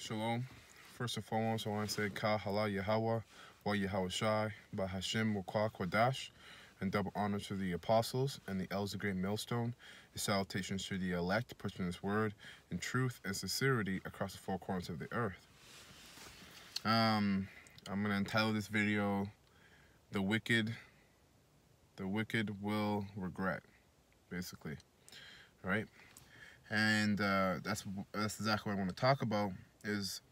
Shalom. First and foremost, I want to say Ka Hala Yahweh, Wa Yahweh Shai, Ba Hashem Wakwa Kwadash, and double honor to the apostles and the elders of Great Millstone. The salutations to the elect, pushing this word in truth and sincerity across the four corners of the earth. I'm going to entitle this video, The Wicked Will Regret, basically. All right? And that's exactly what I want to talk about, is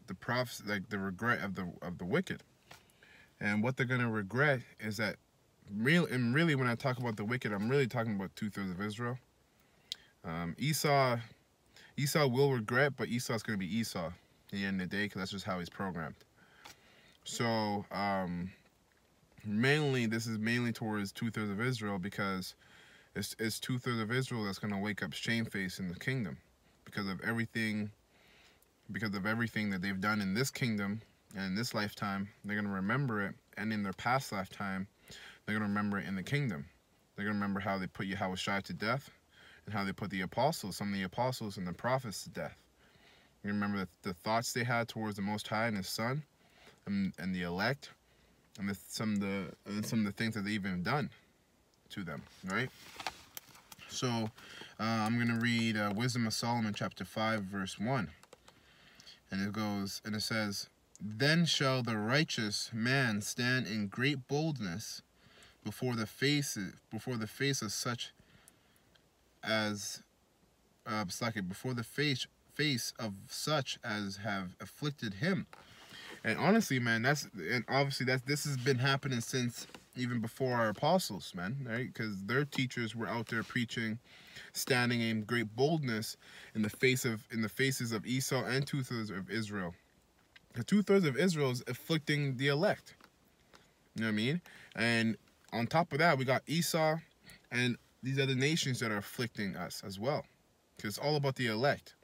the prophets, like the regret of the wicked. And what they're gonna regret is that really when I talk about the wicked, I'm really talking about 2/3 of Israel. Esau will regret, but Esau's gonna be Esau at the end of the day, because that's just how he's programmed. So this is mainly towards 2/3 of Israel, because it's 2/3 of Israel that's gonna wake up shamefaced in the kingdom because of everything that they've done in this kingdom and in this lifetime. They're going to remember it, and in their past lifetime, they're going to remember it in the kingdom. They're going to remember how they put Yahweh Shai to death, and how they put some of the apostles and the prophets to death. You remember the thoughts they had towards the Most High and His Son, and the elect, and some of the things that they even done to them, right? So, I'm going to read Wisdom of Solomon, chapter 5, verse 1. And it says, "Then shall the righteous man stand in great boldness before the face of such as have afflicted him." And honestly, man, this has been happening since even before our apostles, man, right? Because their teachers were out there preaching, standing in great boldness in the faces of Esau and 2/3 of Israel. The 2/3 of Israel is afflicting the elect. You know what I mean? And on top of that, we got Esau and these other nations that are afflicting us as well. Because it's all about the elect,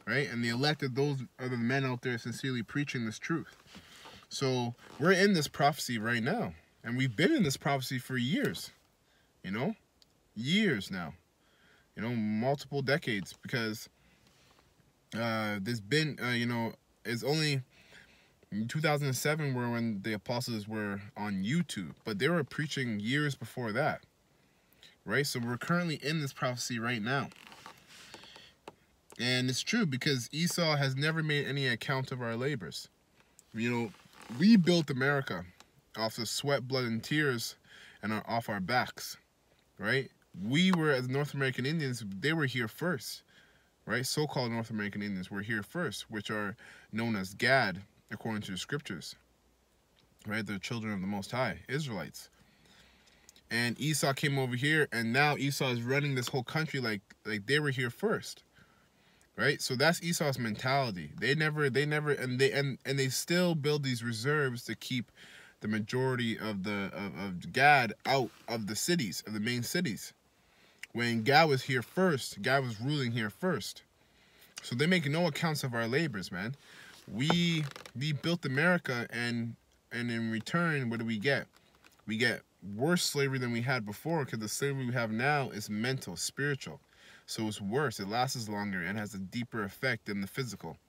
right? And the elect are the men out there sincerely preaching this truth. So we're in this prophecy right now. And we've been in this prophecy for years. You know? Years now. You know, multiple decades, because there's been, it's only 2007 when the apostles were on YouTube, but they were preaching years before that, right? So we're currently in this prophecy right now. And it's true, because Esau has never made any account of our labors. You know, we built America off the sweat, blood, and tears, and off our backs, right? We were, as North American Indians, they were here first, right? So-called North American Indians were here first, which are known as Gad, according to the scriptures, right? They're children of the Most High, Israelites. And Esau came over here, and now Esau is running this whole country like they were here first, right? So that's Esau's mentality. They still build these reserves to keep the majority of Gad out of the cities, of the main cities. When Gad was here first, Gad was ruling here first. So they make no accounts of our labors, man. We built America, and in return, what do we get? We get worse slavery than we had before, because the slavery we have now is mental, spiritual. So it's worse. It lasts longer and has a deeper effect than the physical.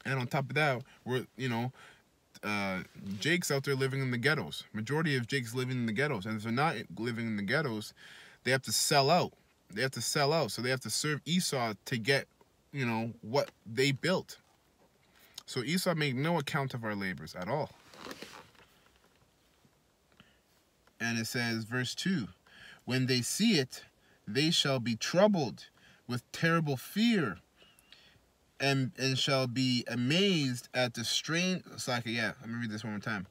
And on top of that, Jake's out there living in the ghettos. Majority of Jake's living in the ghettos. And if they're not living in the ghettos, they have to sell out. They have to sell out. So they have to serve Esau to get, what they built. So Esau made no account of our labors at all. And it says, verse 2, "When they see it, they shall be troubled with terrible fear, and shall be amazed at the strange..." Let me read this one more time.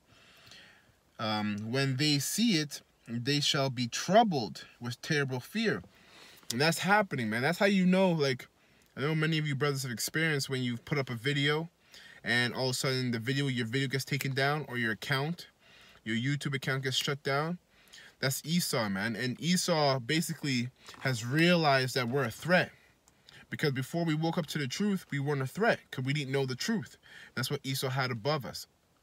"When they see it, they shall be troubled with terrible fear." And that's happening, man. That's how you know, like, I know many of you brothers have experienced when you've put up a video, and all of a sudden your video gets taken down, or your YouTube account gets shut down. That's Esau, man. And Esau basically has realized that we're a threat. Because before we woke up to the truth, we weren't a threat, because we didn't know the truth. That's what Esau had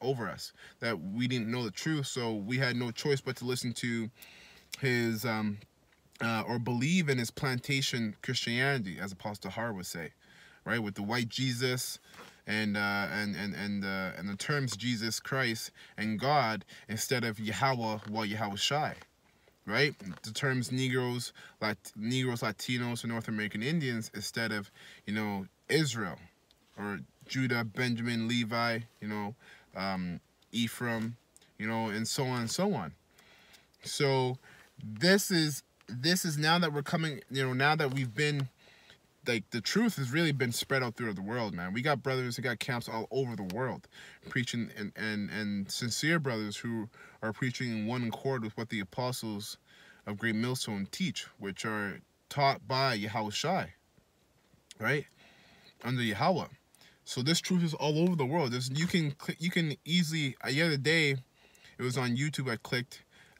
over us, that we didn't know the truth, so we had no choice but to listen to his, or believe in his plantation Christianity, as Apostle Har would say, right? With the white Jesus and the terms Jesus Christ and God instead of Yahweh, well, Yahweh Shai, right? The terms Negroes, Latinos, and North American Indians instead of, Israel, or Judah, Benjamin, Levi, Ephraim, and so on and so on. So this is now that we're coming, now that we've been, like, the truth has really been spread out through the world, man. We got brothers, we got camps all over the world preaching, and sincere brothers who are preaching in one accord with what the apostles of Great Millstone teach, which are taught by Yahweh Shai, right? Under Yahweh. So this truth is all over the world. You can easily, the other day, it was on YouTube,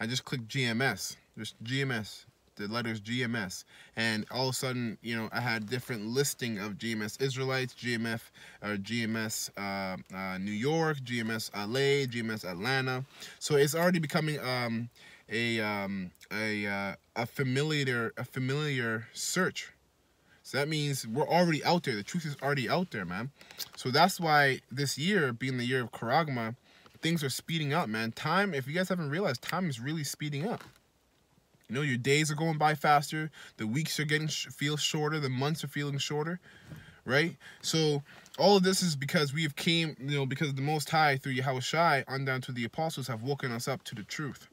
I just clicked GMS, just GMS, the letters GMS, and all of a sudden, I had different listing of GMS Israelites, GMS New York, GMS LA, GMS Atlanta. So it's already becoming a familiar search. So that means we're already out there. The truth is already out there, man. So that's why this year, being the year of Charagma, things are speeding up, man. Time, if you guys haven't realized, time is really speeding up. Your days are going by faster. The weeks are feel shorter. The months are feeling shorter, right? So all of this is because we have came, because the Most High, through Yahweh Shai, on down to the apostles, have woken us up to the truth.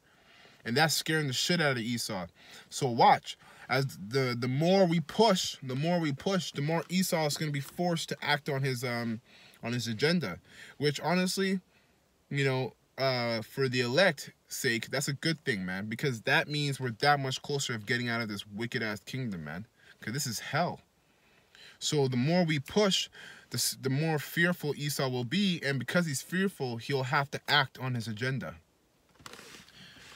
And that's scaring the shit out of Esau. So watch. As the more we push, the more Esau is going to be forced to act on his agenda. Which, honestly, for the elect sake, that's a good thing, man, because that means we're that much closer of getting out of this wicked ass kingdom, man, because this is hell. So the more we push, the more fearful Esau will be, and because he's fearful, he'll have to act on his agenda.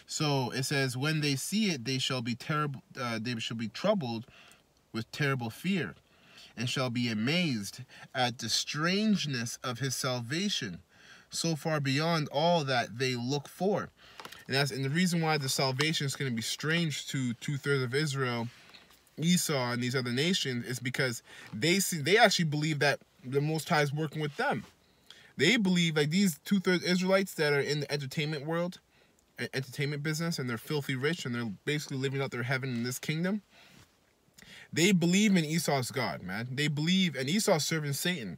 So it says, when they see it, they shall be troubled with terrible fear, and shall be amazed at the strangeness of his salvation, so far beyond all that they look for. And the reason why the salvation is going to be strange to 2/3 of Israel, Esau, and these other nations is because they actually believe that the Most High is working with them. They believe, like, these 2/3 Israelites that are in the entertainment world, entertainment business, and they're filthy rich, and they're basically living out their heaven in this kingdom. They believe in Esau's God, man. They believe, and Esau's serving Satan.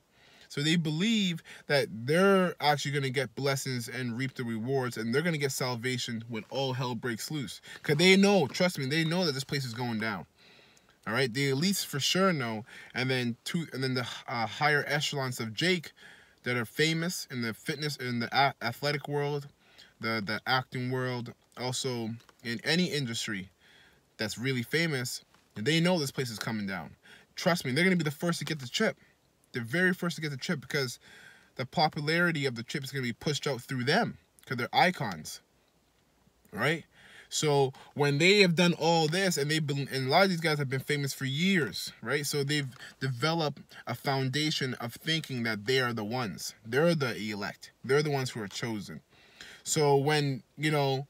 So they believe that they're actually going to get blessings and reap the rewards, and they're going to get salvation when all hell breaks loose. Because they know, trust me, they know that this place is going down. All right, the elites for sure know, and then the higher echelons of Jake that are famous in the fitness, in the athletic world, the acting world, also in any industry that's really famous, they know this place is coming down. Trust me, they're going to be the first to get the chip. The very first to get the chip, because the popularity of the chip is going to be pushed out through them, because they're icons, right? So when they have done all this, and a lot of these guys have been famous for years, right? So they've developed a foundation of thinking that they are the ones. They're the elect. They're the ones who are chosen. So when all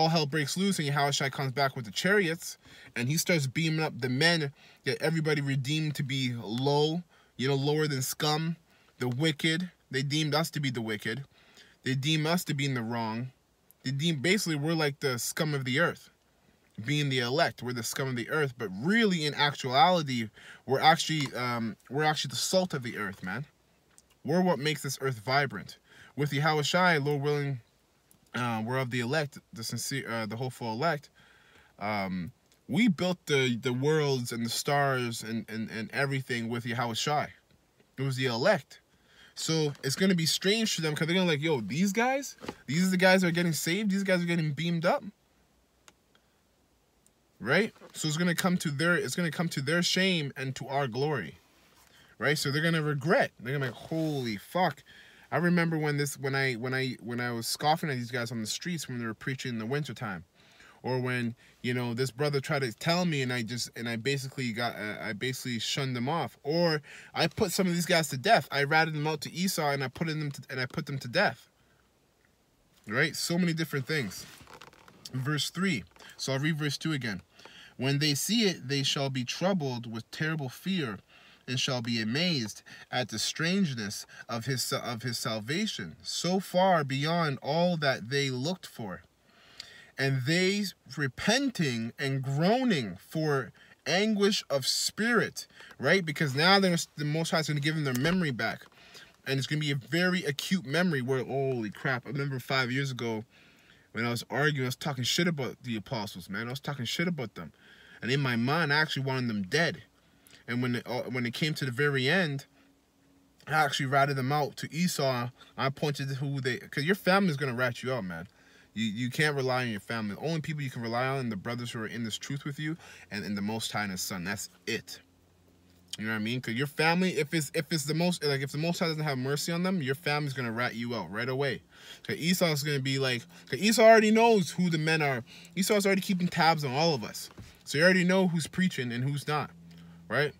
hell breaks loose and Yahweh Shai comes back with the chariots, and he starts beaming up the men that everybody redeemed to be low, lower than scum, the wicked. They deemed us to be the wicked. They deem us to be in the wrong. They deem, basically, we're like the scum of the earth. Being the elect, we're the scum of the earth. But really, in actuality, we're actually the salt of the earth, man. We're what makes this earth vibrant. With Yahweh Shai, Lord willing, we're of the elect, the sincere, the hopeful elect. We built the worlds and the stars and everything with Yahweh Shai. It was the elect. So it's going to be strange to them, because they're going to be like, yo, these are the guys that are getting saved. These guys are getting beamed up. Right? So it's going to come to their shame and to our glory. Right? So they're going to regret. They're going to be like, holy fuck. I remember when I was scoffing at these guys on the streets when they were preaching in the wintertime. Or when, this brother tried to tell me, and I basically shunned them off. Or I put some of these guys to death. I ratted them out to Esau, and I put them to death. Right? So many different things. Verse 3. So I'll read verse 2 again. When they see it, they shall be troubled with terrible fear, and shall be amazed at the strangeness of his salvation, so far beyond all that they looked for. And they repenting and groaning for anguish of spirit, right? Because now the Most High is going to give them their memory back. And it's going to be a very acute memory where, holy crap, I remember 5 years ago when I was arguing, I was talking shit about the apostles, man. I was talking shit about them. And in my mind, I actually wanted them dead. And when it came to the very end, I actually ratted them out to Esau. I pointed to who they... Because your family is going to rat you out, man. You can't rely on your family. The only people you can rely on are the brothers who are in this truth with you and in the Most High and His Son. That's it. You know what I mean? Because your family, if the Most High doesn't have mercy on them, your family's going to rat you out right away. Because Esau's going to be like... Because Esau already knows who the men are. Esau's already keeping tabs on all of us. So you already know who's preaching and who's not. Right?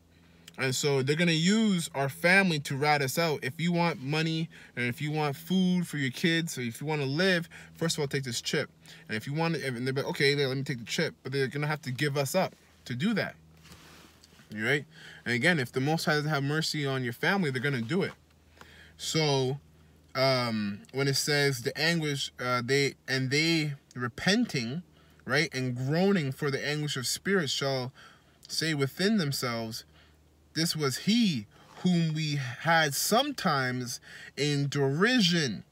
And so they're going to use our family to rat us out. If you want money and if you want food for your kids, or if you want to live, first of all, take this chip. And if you want to, and they're like, okay, let me take the chip. But they're going to have to give us up to do that. Right? And again, if the Most High doesn't have mercy on your family, they're going to do it. So when it says the anguish, they repenting, right, and groaning for the anguish of spirit shall say within themselves, this was he whom we had sometimes in derision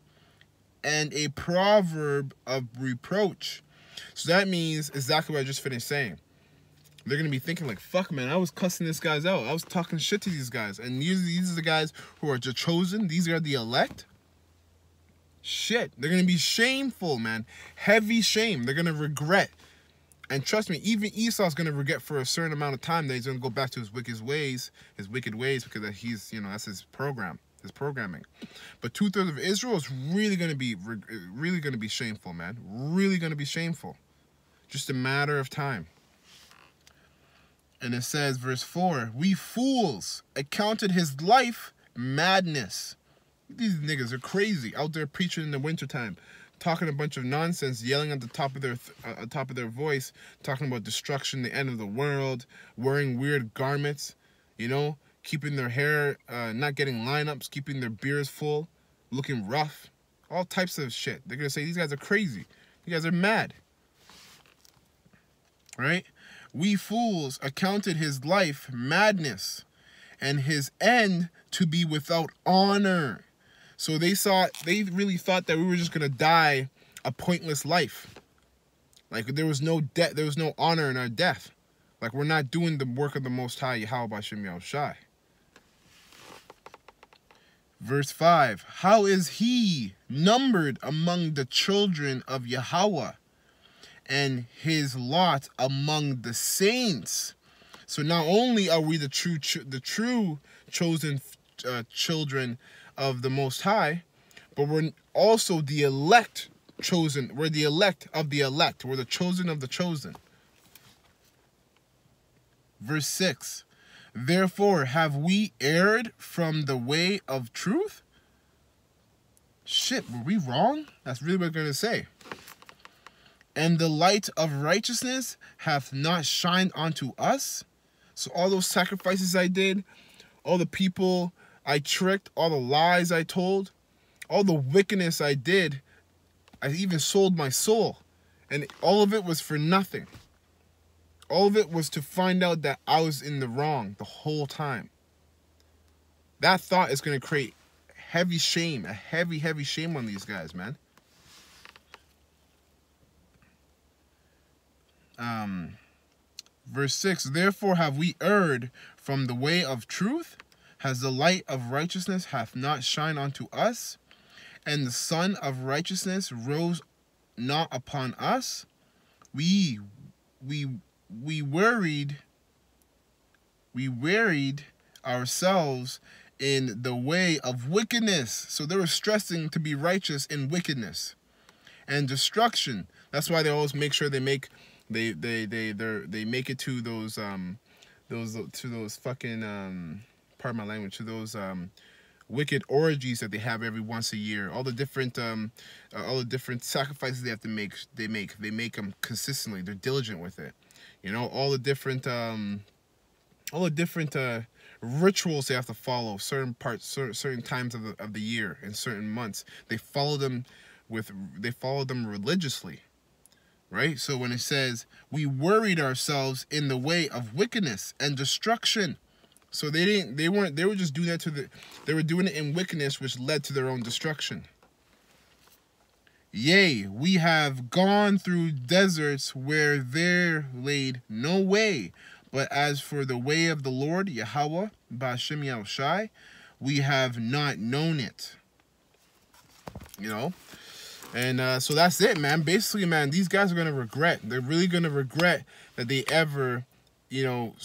and a proverb of reproach. So that means exactly what I just finished saying. They're going to be thinking like, fuck, man, I was cussing these guys out. I was talking shit to these guys. And these are the guys who are the chosen. These are the elect. Shit. They're going to be shameful, man. Heavy shame. They're going to regret. And trust me, even Esau's going to regret for a certain amount of time that he's going to go back to his wicked ways, because he's, that's his programming. But 2/3 of Israel is really going to be shameful, man. Really going to be shameful. Just a matter of time. And it says, verse 4, we fools accounted his life madness. These niggas are crazy out there preaching in the wintertime, talking a bunch of nonsense, yelling at the top of their voice, talking about destruction, the end of the world, wearing weird garments, keeping their hair, not getting lineups, keeping their beards full, looking rough, all types of shit. They're going to say, these guys are crazy. You guys are mad. Right? We fools accounted his life madness and his end to be without honor. So they really thought that we were just going to die a pointless life. Like there was no honor in our death. Like we're not doing the work of the Most High, Yahweh B'Shem Yahushai. Verse 5, how is he numbered among the children of Yahweh, and his lot among the saints? So not only are we the true chosen children of the Most High, but we're also the elect chosen. We're the elect of the elect. We're the chosen of the chosen. Verse 6, therefore have we erred from the way of truth? Shit, were we wrong? That's really what we're going to say. And the light of righteousness hath not shined unto us. So all those sacrifices I did, all the people I tricked, all the lies I told, all the wickedness I did, I even sold my soul. And all of it was for nothing. All of it was to find out that I was in the wrong the whole time. That thought is going to create heavy shame, a heavy, heavy shame on these guys, man. Verse 6, therefore have we erred from the way of truth, has the light of righteousness hath not shined unto us, and the sun of righteousness rose not upon us. We wearied ourselves in the way of wickedness. So they were stressing to be righteous in wickedness and destruction. That's why they always make sure they make it to those fucking pardon my language, to those wicked orgies that they have every once a year. All the different sacrifices they have to make, they make them consistently. They're diligent with it. All the different rituals they have to follow, certain parts, certain times of the year, in certain months. They follow them religiously, right? So when it says we worried ourselves in the way of wickedness and destruction, so they were just doing that they were doing it in wickedness, which led to their own destruction. Yea, we have gone through deserts where there laid no way. But as for the way of the Lord, Yahweh, Ba'ashem Yahushai, we have not known it. You know? And so that's it, man. Basically, man, these guys are going to regret. They're really going to regret that they ever, you know,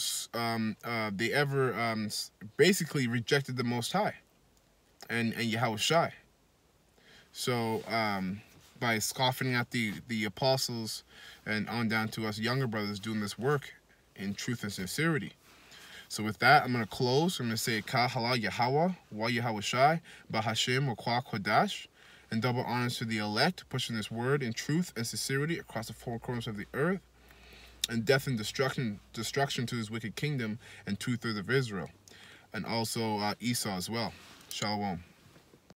basically rejected the Most High and Yahushai. So, by scoffing at the apostles and on down to us younger brothers doing this work in truth and sincerity. So with that, I'm going to close. I'm going to say Ka Halal Yahweh, Wa Yahushai, Bahashim, Wa Kwa Kodash, and double honors to the elect, pushing this word in truth and sincerity across the four corners of the earth, and death and destruction to his wicked kingdom and 2/3 of Israel, and also Esau as well. Shalom.